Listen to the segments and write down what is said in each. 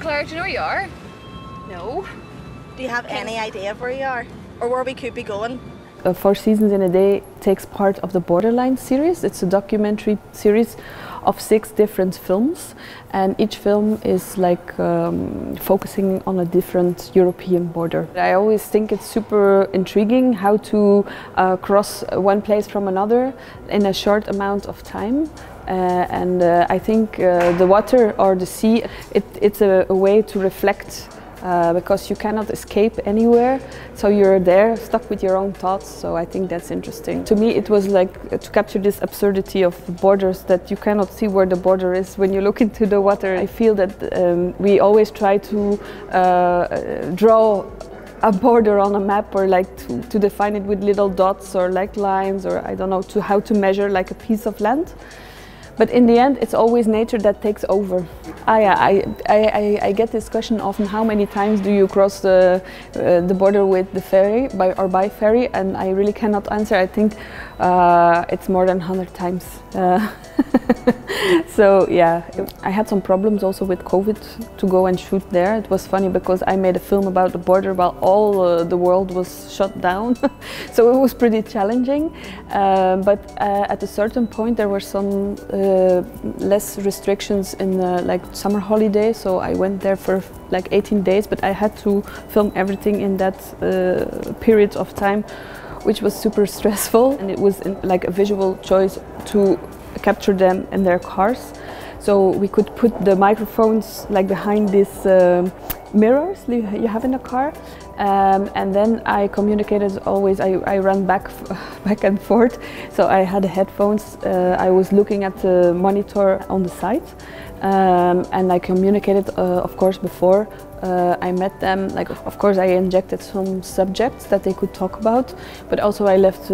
Claire, do you know where you are? No. Do you have any idea of where you are? Or where we could be going? 4 Seasons in a Day takes part of the Borderline series. It's a documentary series of 6 different films, and each film is like focusing on a different European border. I always think it's super intriguing how to cross one place from another in a short amount of time. I think the water or the sea, it's a way to reflect because you cannot escape anywhere, so you're there stuck with your own thoughts, so I think that's interesting. To me it was like to capture this absurdity of borders, that you cannot see where the border is when you look into the water. I feel that we always try to draw a border on a map, or like to define it with little dots or like lines, or I don't know, to how to measure like a piece of land. But in the end, it's always nature that takes over. I get this question often: how many times do you cross the border with the ferry by ferry? And I really cannot answer. I think it's more than 100 times. So yeah, I had some problems also with COVID to go and shoot there. It was funny because I made a film about the border while all the world was shut down. So it was pretty challenging. But at a certain point there were some less restrictions in the like summer holiday, so I went there for like 18 days, but I had to film everything in that period of time, which was super stressful, and it was like a visual choice to capture them in their cars. So we could put the microphones like behind these mirrors you have in a car, and then I communicated always. I ran back and forth, so I had headphones. I was looking at the monitor on the side, and I communicated, of course, before I met them. Like, of course, I injected some subjects that they could talk about, but also I left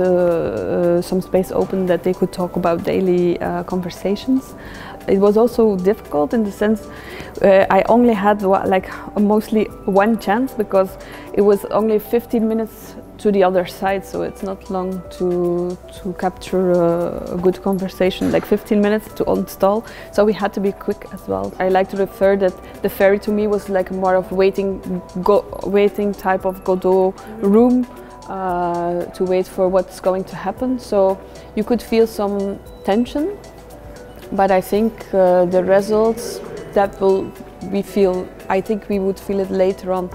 some space open that they could talk about daily conversations. It was also difficult in the sense I only had like mostly one chance, because it was only 15 minutes to the other side, so it's not long to capture a good conversation, like 15 minutes to install, so we had to be quick as well. I like to refer that the ferry to me was like more of waiting type of Godot room to wait for what's going to happen, so you could feel some tension. But I think the results that I think we would feel it later on